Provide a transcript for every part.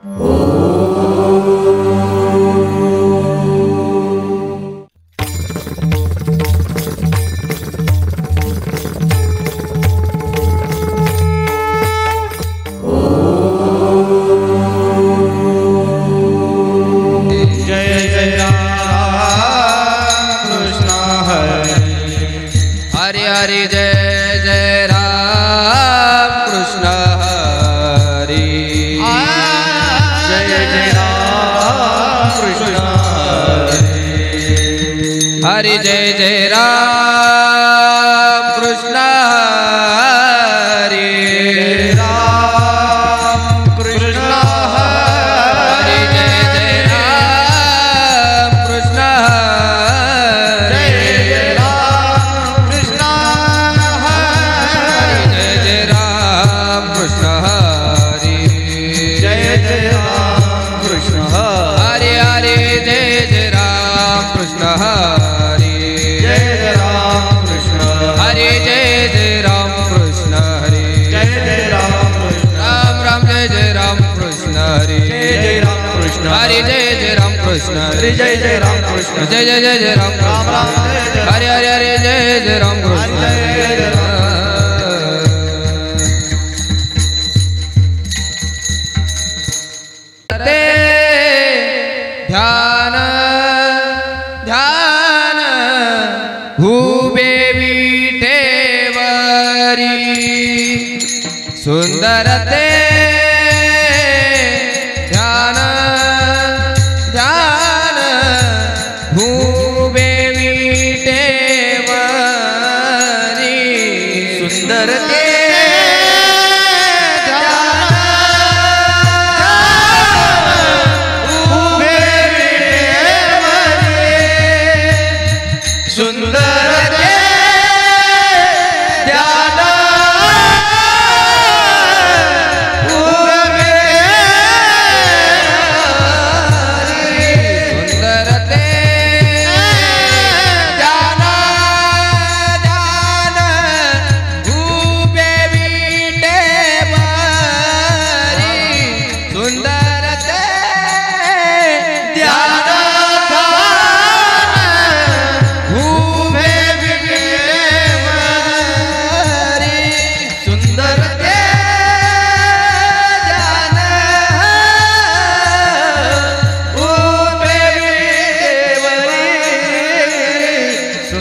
हरि जय जय राम कृष्ण हरि राम कृष्ण हरि जय जय राम कृष्ण हरि जय राम कृष्ण हरि जय जय राम कृष्ण हरि जय जय राम कृष्ण हरि हरि जय जय राम कृष्ण हरि हरे जय जय राम कृष्ण हरे जय जय राम कृष्ण राम राम जय जय राम कृष्ण हरे जय जय राम कृष्ण हरे जय जय राम कृष्ण हरे जय जय राम कृष्ण जय जय जय जय राम राम राम हरे हरे हरे जय जय राम कृष्ण ध्यान ध्यान हुबे सुंदर ते ध्यान ध्यान भूबे विटेवरी सुंदर ते भूबे विटेवरी सुंदर ते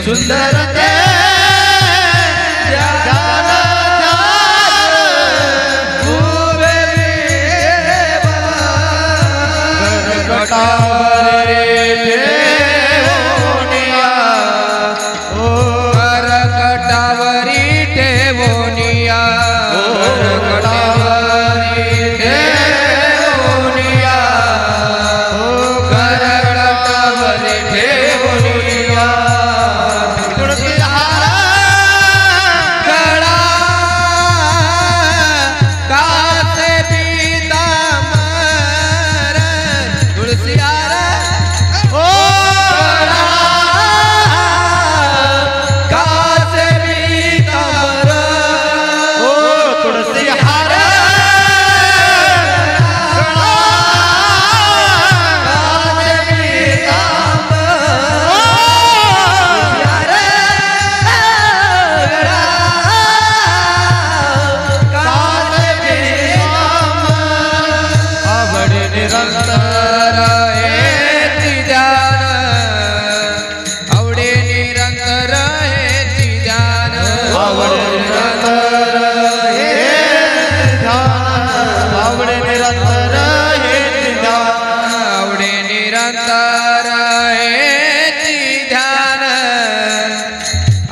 सुंदर ते ध्यान भूबे करकटावरी ठेवोनिया करकटावरी ठेवोनिया करकटावरी ठेवोनिया करकटावरी ठेवोनिया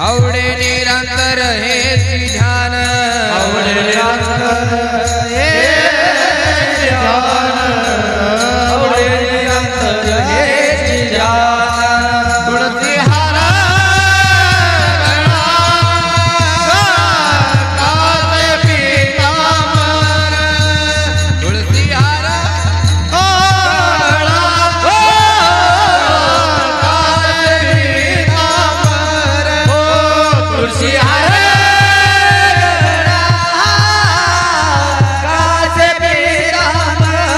आवडे निरंतर हेची ध्यान आवडे निरंतर हेची ध्यान आवडे निरंतर हेची ध्यान तुळसी हारा कासे पीतांबर तुळसी हारा तुलसी हरे कासे पीतांबर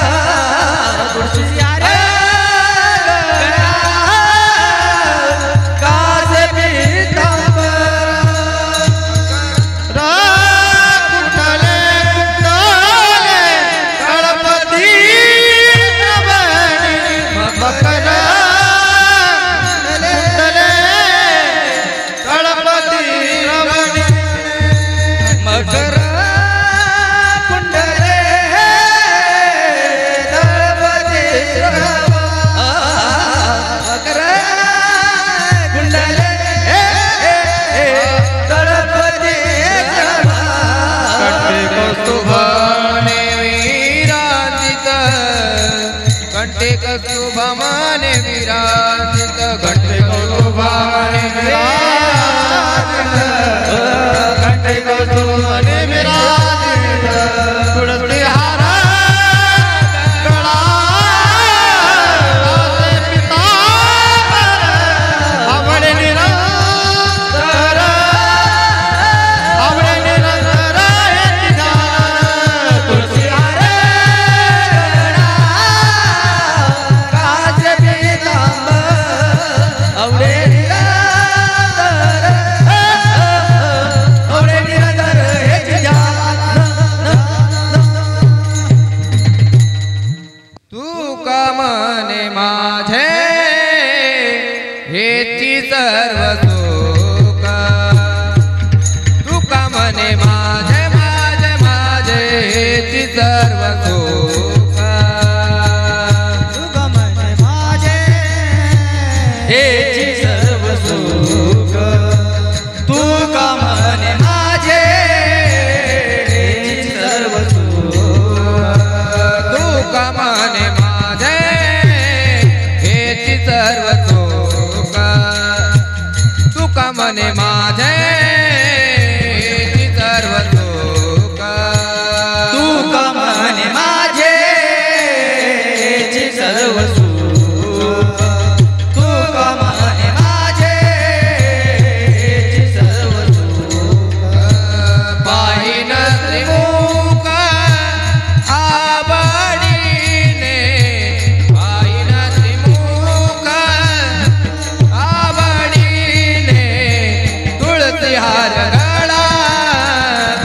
घंटे कस्तुभमने विराजित घंटे कस्तुभमने विराजित घंटे कस्तुभमने विराजित तुलसी हारा गला पिता आवडे निरंतर आवडे निरंतर तुलसी हारा आवडे निरंतर आवडे निरंतर हेच तू का मने माझे हेची सर्व सुख तू का मने माझे माझे माझे हेची सर्व सुख तू का मने माझे हेची सर्व सुख तू का मने माझे हेची सर्व सुख तू का मने माझे हेची सर्व सुख तू का मने माझे हेची सर्व सुख तू का मने माझे हेची सर्व सुख तू का मने माझे हेची सर्व सुख पाहिन त्रिमुख आवडीने पाहिन त्रिमुख आवडीने तुळसी हार गळा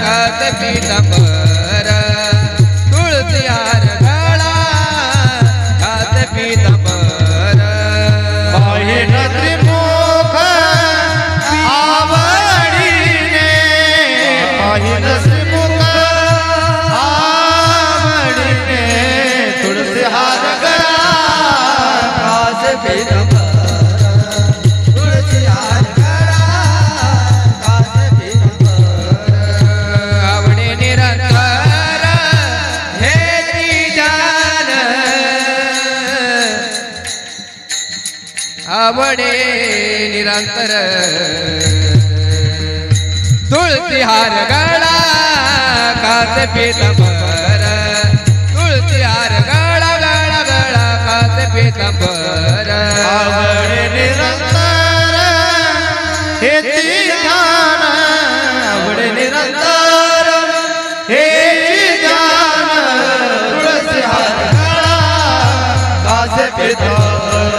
कात पीतांबर तुळसी हार गळा कात पीतांबर पाहिन त्रिमुख आवडीने पाहिन त्रिमुख आवडीने तुळसी हार गळा कात पीतांबर तुळसी हार गळा कात पीतांबर आवडे निरंतर हेची जान आवडे निरंतर तुळसी हार गळा कात पीतांबर तुळसी हार गळा गळा गळा कात पीतांबर आवडे निरंतर हेची जान आवडे निरंतर हेची जान तुळसी हार गळा कात पीतांबर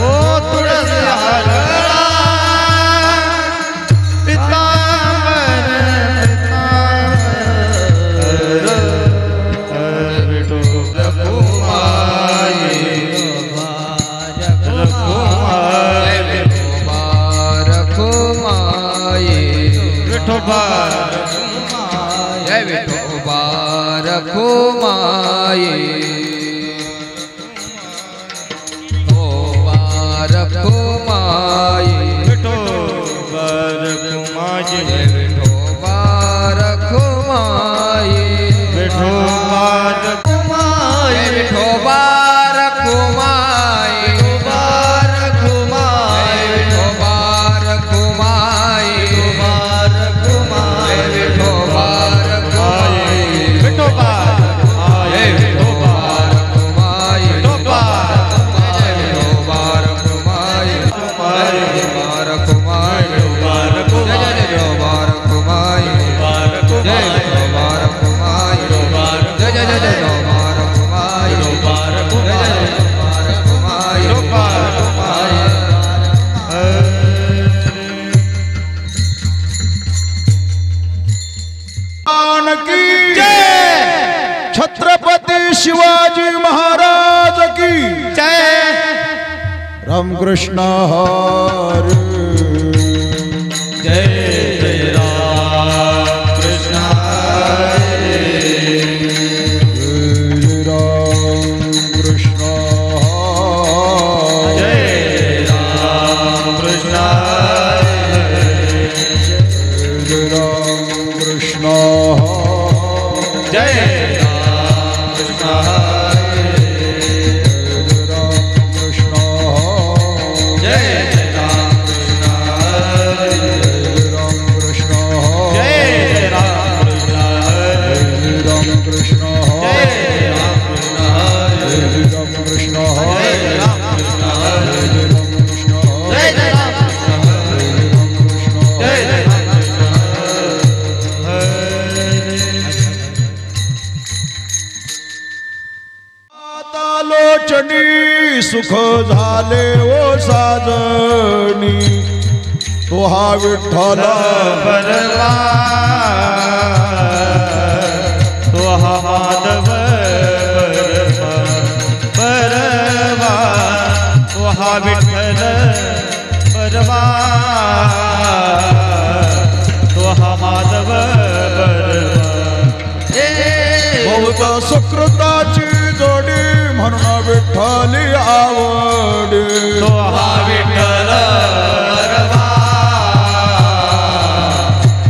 ओ तुळसी हार गळा पीतांबर जय विठोबा रखुमाई रखुमाई विठोबा रखुमाई जय विठोबा रखुमाई विठोबा रखुमाई विठोबा रखुमाई विठोबा रखुमाई विठोबा रखुमाई विठोबा जय विठोबा रखुमाई विठोबा जय विठोबा रखुमाई विठोबा रखुमाई जय जय विठोबा रखुमाई जय विठोबा रखुमाई जय जय जय विठोबा रखुमाई जय जय विठोबा रखुमाई की जय छत्रपति शिवाजी महाराज की जय रामकृष्ण हरी जय जय राम कृष्ण हरे जय रामकृष्ण जय राम कृष्ण जय रामकृष्ण जय राम कृष्ण वचनी सुख झाले ओ साजनी तो हा विठ्ठल परवा तो हा माधव परवा तो हा विठ्ठल परवा तो हा माधव परवा बहुत सुकृताची जोडी म्हणून विठ्ठली आवडी तो हा विठ्ठल परवा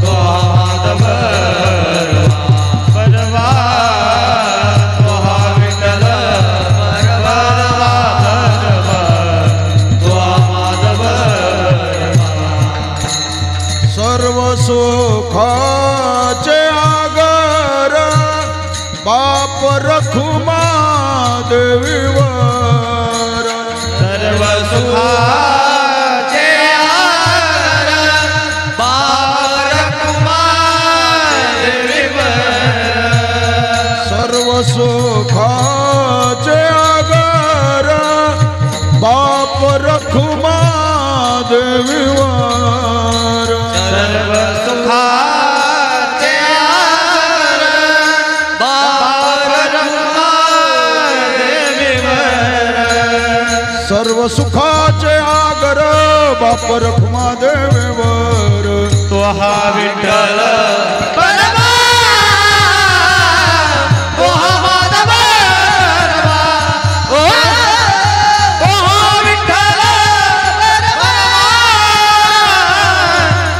तो हा माधव परवा तो हा विठ्ठल परवा तो हा माधव सर्व सुखाचे आगर बाप रखुमा देवीवर सर्व सुखाचे आगर बाप रखुमा देवीवर सर्व सुखाचे आगर बाप रखुमा देवीवर सर्व सुखाचे आगर बाप रखुमा देवीवर सर्व सुखाचे आगर बाप रखुमा देवीवर तो हा विठ्ठल परवा तो हा माधव परवा तो हा विठ्ठल परवा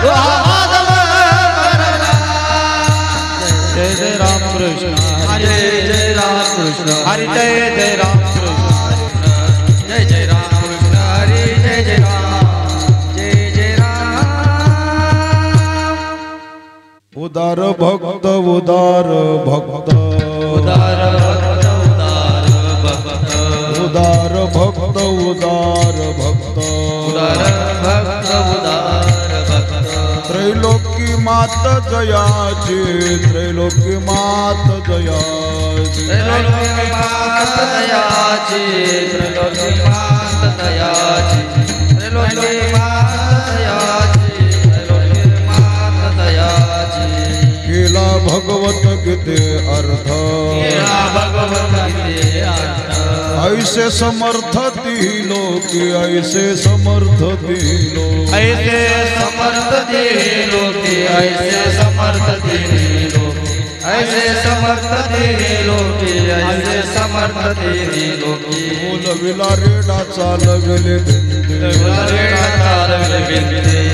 तो हा माधव परवा जय जय राम कृष्ण हरी जय राम कृष्ण हरी जय जय राम कृष्ण जय जय राम कृष्ण हरी जय जय राम जय जय राम उदार भक्त उदार भक्त उदार भक्त उदार भक्त उदार भक्त उदार भक्त उदार भक्त उदार भक्त त्रैलोकी मात जयाची त्रैलोकी मात जयाची त्रैलोकी मात दयाची त्रैलोकी मात दयाची त्रैलोकी मात दयाची त्रैलोकी मात दयाची केला भगवत गीते अर्थ केला भगवत गीते अर्थ ऐसे समर्थ ती लोकी ऐसे समर्थ ती लोक ऐसे समर्थ ते लोके ऐसे समर्थ ते लोके ऐसे समर्थ तेरे लोके ऐसे समर्थ तेरे लोके बोलविला रेडा चालविले बिंदे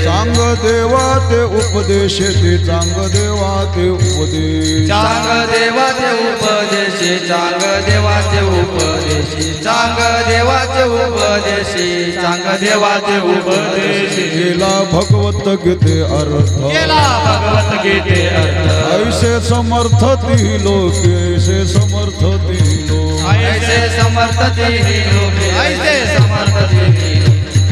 चांग देवा ते उपदेश ते चांग देवा ते उपदेश चांग देवाचे उपदेशी चांग देवाचे उपदेशी चांग देवाचे उपदेशी चांग देवाचे उपदेशी केला भगवत गीते अर्थ केला भगवत गीते अर्थ ऐसे समर्थ ती लोक ऐसे समर्थ ती लोक ऐसे समर्थ तेरे लोके ऐसे समर्थ तेरे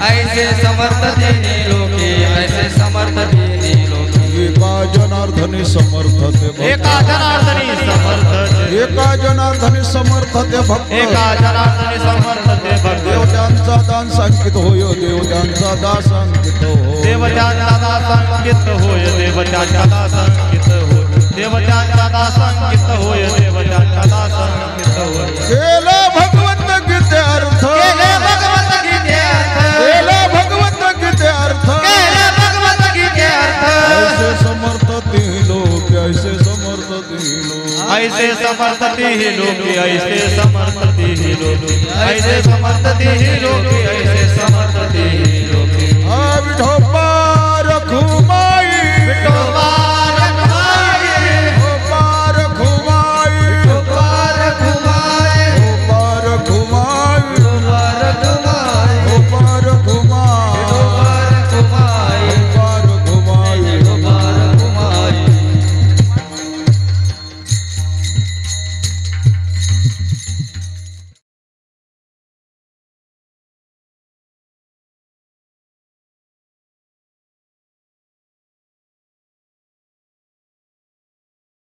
ऐसे समर्थ तेरे लोके ऐसे समर्थ तेरे लोके एका जनार्दनी समर्थ ते एका भक्त जनार्दनी समर्थ एका जनार्दनी समर्थ ते भक्त एका जनार्दनी समर्थ ते भक्त देवत्यांचा दान सांकित होय देवत्यांचा दास सांकित हो देवत्यांचा दास संकित होय देवत्यांचा दास संकित होय देवत्यांचा दास संकित होय देवत्यांचा दास संकित होय केला भगवत गीते अर्थ केले भगवत गीते अर्थ केला भगवत गीते अर्थ केले भगवत गीते अर्थ ऐसे समर्थ ती लोक ऐसे समर्थ ती लोक ऐसे समर्थ ते लोके ऐसे समर्थ ते लोके ऐसे समर्थ ते लोके ऐसे समर्थ ते लोके हा विठोबा